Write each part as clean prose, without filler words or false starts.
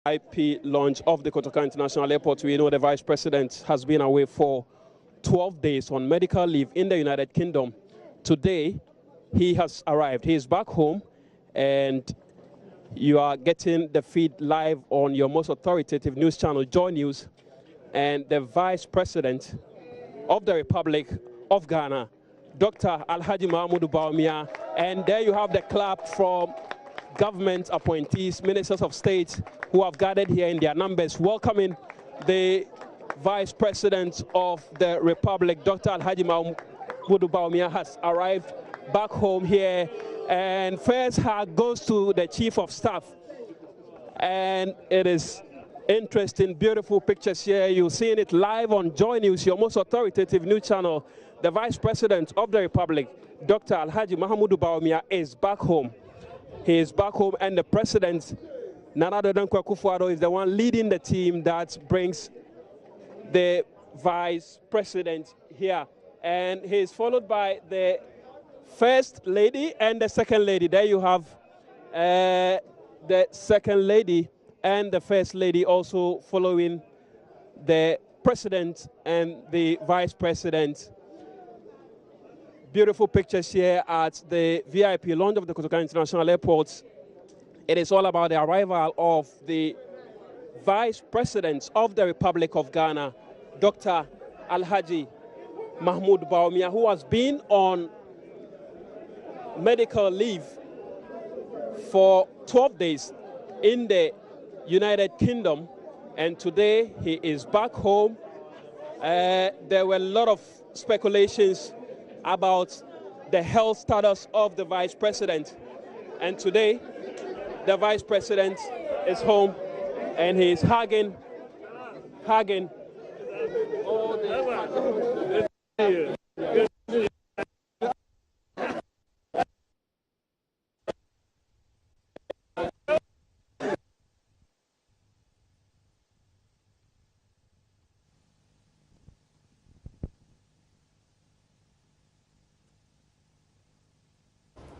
VIP launch of the Kotoka International Airport. We know the Vice President has been away for 12 days on medical leave in the United Kingdom. Today, he has arrived. He is back home, and you are getting the feed live on your most authoritative news channel, Joy News. And the Vice President of the Republic of Ghana, Dr. Alhaji Mahamudu Bawumia. And there you have the clap from government appointees, ministers of state who have gathered here in their numbers, welcoming the Vice President of the Republic, Dr. Alhaji Mahamudu Bawumia, has arrived back home here. And first hug goes to the Chief of Staff. And it is interesting, beautiful pictures here. You're seeing it live on Joy News, your most authoritative news channel. The Vice President of the Republic, Dr. Alhaji Mahamudu Bawumia, is back home. He is back home, and the President, Nana Addo Dankwa Akufo-Addo, is the one leading the team that brings the Vice President here. And he is followed by the First Lady and the Second Lady. There you have the Second Lady and the First Lady also following the President and the Vice President. Beautiful pictures here at the VIP launch of the Kotoka International Airport. It is all about the arrival of the Vice President of the Republic of Ghana, Dr. Alhaji Mahamudu Bawumia, who has been on medical leave for 12 days in the United Kingdom, and today he is back home. There were a lot of speculations about the health status of the Vice President, and today the Vice President is home and he is hugging all the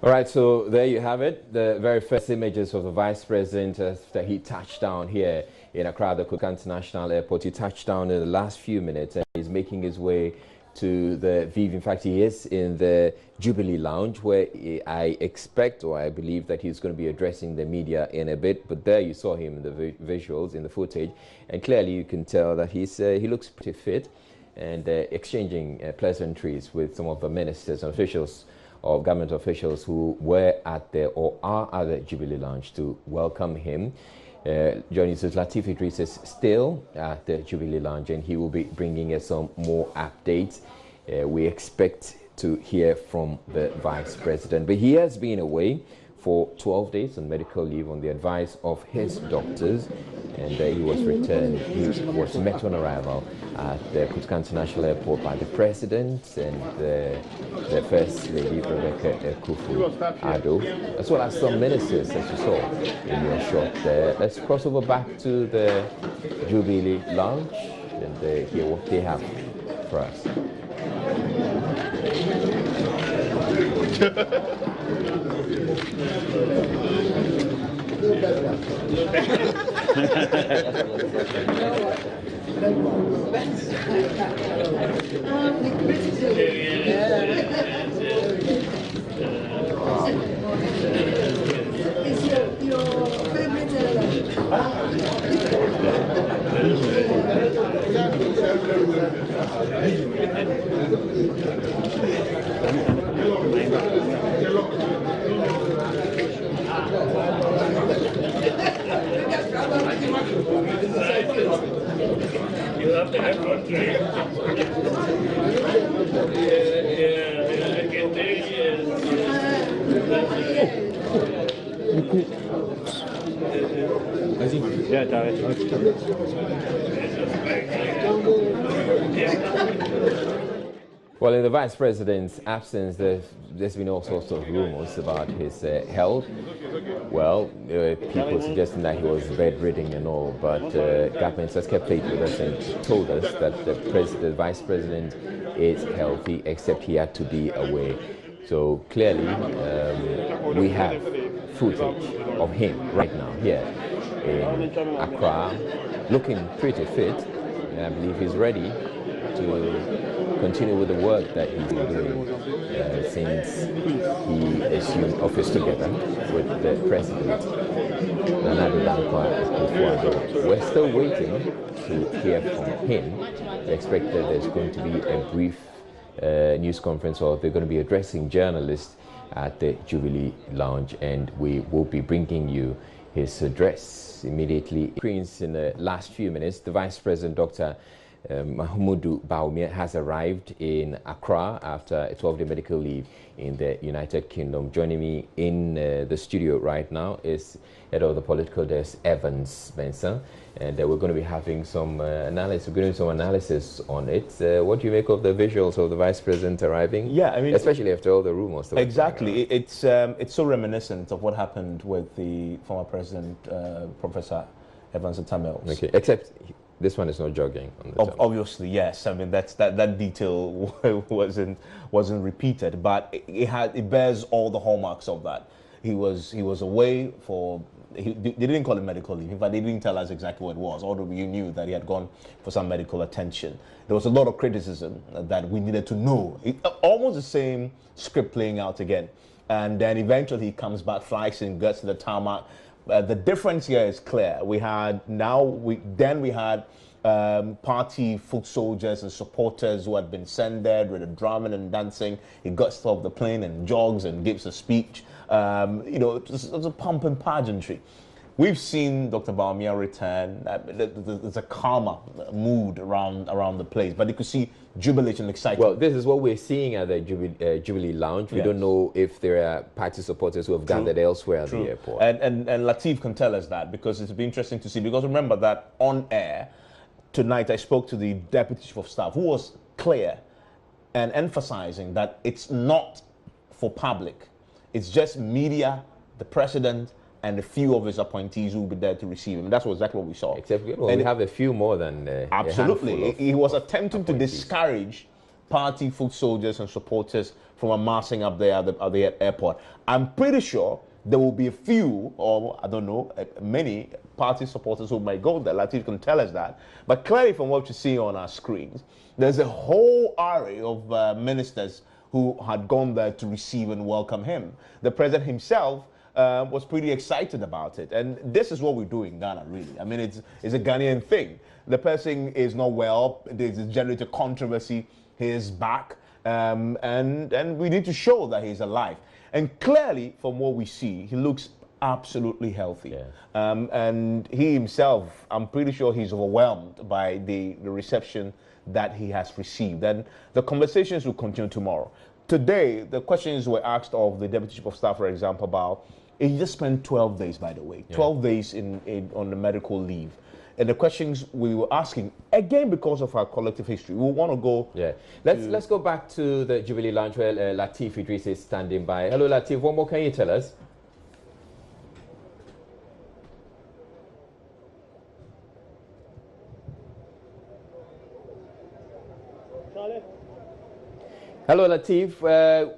All right, so there you have it, the very first images of the Vice President after he touched down here in Accra, the Kotoka International Airport. He touched down in the last few minutes and he's making his way to the VV. In fact, he is in the Jubilee Lounge, where I expect, or I believe, that he's going to be addressing the media in a bit. But there you saw him in the visuals, in the footage, and clearly you can tell that he looks pretty fit and exchanging pleasantries with some of the ministers and officials of government officials who were at the or are at the Jubilee Lounge to welcome him. Joining us, Latif Idris is still at the Jubilee Lounge, and he will be bringing us some more updates. We expect to hear from the Vice President, but he has been away for 12 days on medical leave on the advice of his doctors, and he was returned. He was met on arrival at the Kotoka International Airport by the President and the First Lady, Rebecca Akufo-Addo, as well as some ministers, as you saw in your shot there. Let's cross over back to the Jubilee Lounge and hear what they have for us. You have to have one drink. I can take Well, in the Vice President's absence, there's been all sorts of rumors about his health. Well, people suggesting that he was bedridden and all, but government has kept faith with us and told us that the Vice President is healthy, except he had to be away. So clearly, we have footage of him right now here. in Accra, looking pretty fit. And I believe he's ready to continue with the work that he's been doing since he assumed office together with the president. We're still waiting to hear from him. We expect that there's going to be a brief news conference, or they're going to be addressing journalists at the Jubilee Lounge, and we will be bringing you his address immediately. In the last few minutes, the Vice President, Dr. Mahamudu Bawumia, has arrived in Accra after a 12-day medical leave in the United Kingdom. Joining me in the studio right now is head of the political desk, Evans Benson, and we're going to be having some analysis. We're doing some analysis on it. What do you make of the visuals of the Vice President arriving? Yeah, I mean, especially after all the rumors. Exactly, it's so reminiscent of what happened with the former President, Professor Evans Tamils. Okay, except this one is not jogging. On the obviously, yes. I mean, that detail wasn't repeated, but it bears all the hallmarks of that. He was away for. They didn't call it medical leave. In fact, they didn't tell us exactly what it was, although we knew that he had gone for some medical attention. There was a lot of criticism that we needed to know. Almost the same script playing out again. And then eventually he comes back, flies in, gets to the tarmac. The difference here is clear. We had party foot soldiers and supporters who had been sent there with the drumming and dancing. He got off the plane and jogs and gives a speech. It was a pomp and pageantry. We've seen Dr. Bawumia return. There's a calmer mood around the place, but you could see jubilation and excitement. Well, this is what we're seeing at the Jubilee Lounge. We don't know if there are party supporters who have gathered elsewhere at the airport. And Lateef can tell us that, because it'll be interesting to see. Because remember that on air tonight, I spoke to the Deputy Chief of Staff, who was clear and emphasizing that it's not for public. It's just media, the president, and a few of his appointees who will be there to receive him. That's exactly what we saw. Except we have a few more than absolutely. He was attempting to discourage party foot soldiers and supporters from amassing up there at the airport. I'm pretty sure there will be a few, or I don't know, many party supporters who might go there. Lateef can tell us that. But clearly, from what you see on our screens, there's a whole array of ministers who had gone there to receive and welcome him. The president himself was pretty excited about it. And this is what we do in Ghana, really. I mean, it's a Ghanaian thing. The person is not well. There's generated controversy. He is back. And we need to show that he's alive. And clearly, from what we see, he looks absolutely healthy. Yeah. And he himself, I'm pretty sure he's overwhelmed by the reception that he has received. And the conversations will continue tomorrow. Today, the questions were asked of the Deputy Chief of Staff, for example, about, he just spent 12 days, by the way, 12 days on the medical leave. And the questions we were asking, again, because of our collective history, we want to go. Yeah, let's go back to the Jubilee Lounge where Lateef Idris is standing by. Hello, Lateef. What more can you tell us? Hello, Lateef.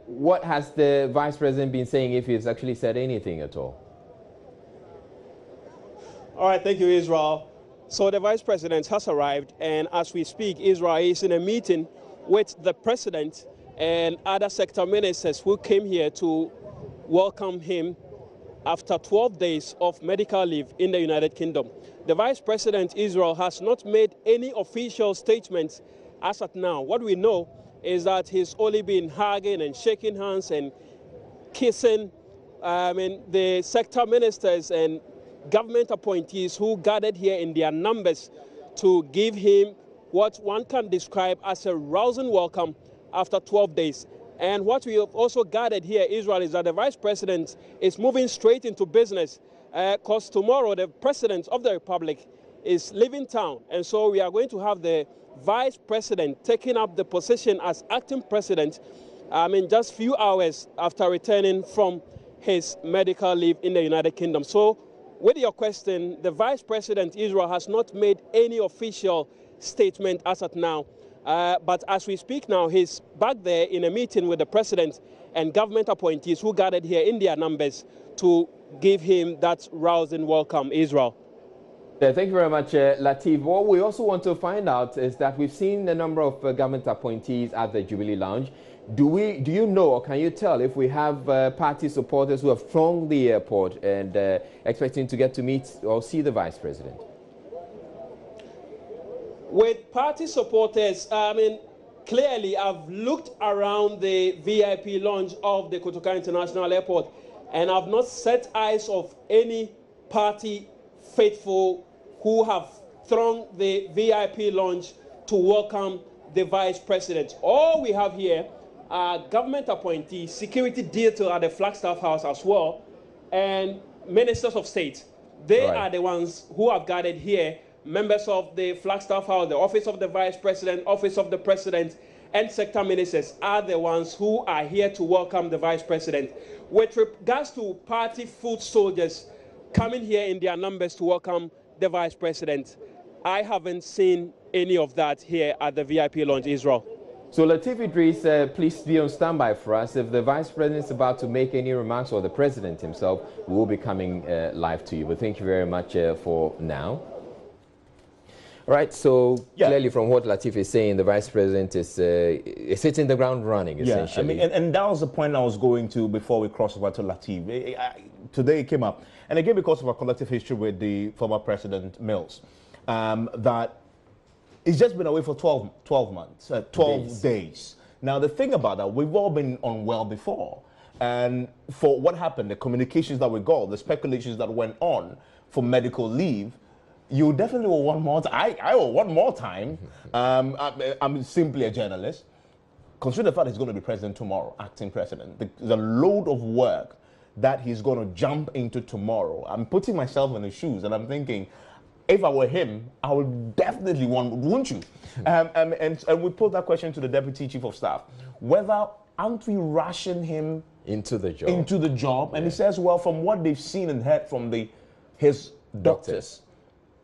What has the Vice President been saying, if he's actually said anything at all? All right, thank you, Israel. So the Vice President has arrived, and as we speak, Israel is in a meeting with the President and other sector ministers who came here to welcome him after 12 days of medical leave in the United Kingdom. The Vice President, Israel, has not made any official statements as at now. What we know is that he's only been hugging and shaking hands and kissing the sector ministers and government appointees who gathered here in their numbers to give him what one can describe as a rousing welcome after 12 days. And what we have also gathered here, Israel, is that the Vice President is moving straight into business because tomorrow the President of the Republic is leaving town. And so we are going to have the Vice President taking up the position as acting President just few hours after returning from his medical leave in the United Kingdom. So with your question, the Vice President, Israel, has not made any official statement as at now. But as we speak now, he's back there in a meeting with the President and government appointees who gathered here in their numbers to give him that rousing welcome, Israel. Yeah, thank you very much, Lateef. What we also want to find out is that we've seen a number of government appointees at the Jubilee Lounge. Do you know, or can you tell if we have party supporters who have thronged the airport and expecting to get to meet or see the Vice President? With party supporters, I mean, clearly I've looked around the VIP lounge of the Kotoka International Airport and I've not set eyes of any party faithful who have thronged the VIP lounge to welcome the Vice President. All we have here are government appointees, security detail at the Flagstaff House as well, and ministers of state. They are the ones who have gathered here, members of the Flagstaff House, the Office of the Vice President, Office of the President, and sector ministers are the ones who are here to welcome the Vice President. With regards to party foot soldiers coming here in their numbers to welcome the Vice President, I haven't seen any of that here at the VIP lounge, Israel. So Lateef Idris, please be on standby for us. If the Vice President is about to make any remarks, or the President himself, we will be coming live to you. But thank you very much for now. All right, so clearly from what Lateef is saying, the Vice President is hitting the ground running, essentially. Yeah, I mean, and that was the point I was going to before we cross over to Lateef. Today it came up, and again because of our collective history with the former President Mills, that he's just been away for 12 months, 12 days. Now, the thing about that, we've all been unwell before. And for what happened, the communications that we got, the speculations that went on for medical leave, you definitely will want more time. I will want more time. I'm simply a journalist. Consider the fact he's going to be president tomorrow, acting president. The load of work that he's going to jump into tomorrow. I'm putting myself in his shoes and I'm thinking, if I were him, I would definitely want, wouldn't you? And we put that question to the Deputy Chief of Staff, whether aren't we rushing him into the job? And he says, well, from what they've seen and heard from his doctors,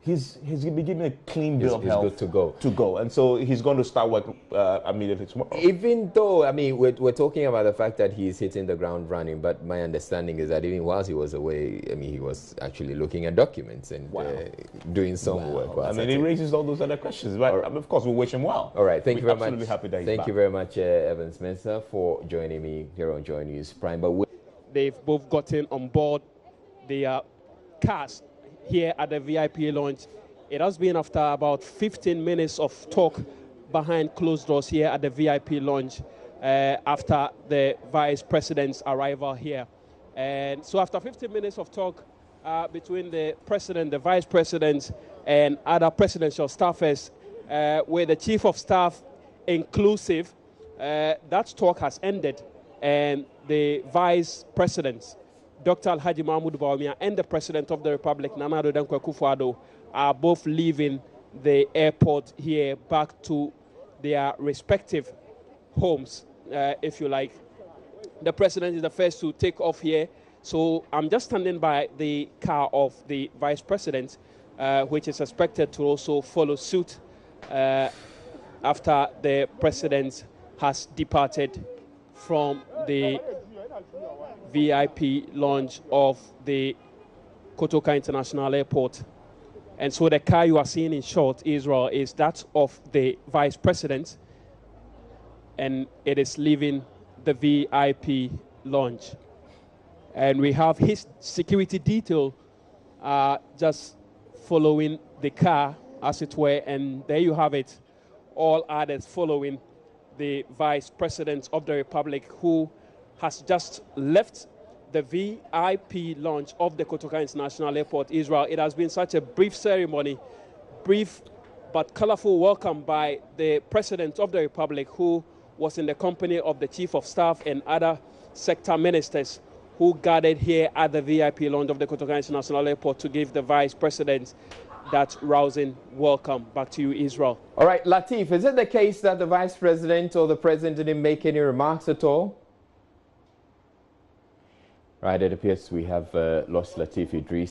he's been given a clean bill of health. He's good to go. And so he's going to start work immediately tomorrow. Even though, I mean, we're talking about the fact that he's hitting the ground running, but my understanding is that even whilst he was away, I mean, he was actually looking at documents and doing some work. I mean, he raises all those other questions. But I mean, of course, we wish him well. All right, thank you very much. Absolutely happy that he's Thank you very much, Evans Mensah, for joining me here on Joy News Prime. But they've both gotten on board the cast here at the VIP lounge. It has been after about 15 minutes of talk behind closed doors here at the VIP lounge after the Vice President's arrival here. And so after 15 minutes of talk between the President, the Vice President, and other presidential staffers, with the Chief of Staff inclusive, that talk has ended. And the Vice President, Dr. Alhaji Mahamudu Bawumia, and the President of the Republic, Nana Addo Dankwa Akufo-Addo, are both leaving the airport here back to their respective homes, if you like. The President is the first to take off here. So I'm just standing by the car of the Vice President, which is expected to also follow suit after the President has departed from the VIP lounge of the Kotoka International Airport. And so the car you are seeing in short, Israel, is that of the Vice President, and it is leaving the VIP lounge. And we have his security detail just following the car, as it were, and there you have it, all others following the Vice President of the Republic, who has just left the VIP launch of the Kotoka International Airport, Israel. It has been such a brief ceremony, brief but colorful welcome by the President of the Republic, who was in the company of the Chief of Staff and other sector ministers who gathered here at the VIP lounge of the Kotoka International Airport to give the Vice President that rousing welcome. Back to you, Israel. All right, Lateef, is it the case that the Vice President or the President didn't make any remarks at all? Right, it appears we have lost Lateef Idris.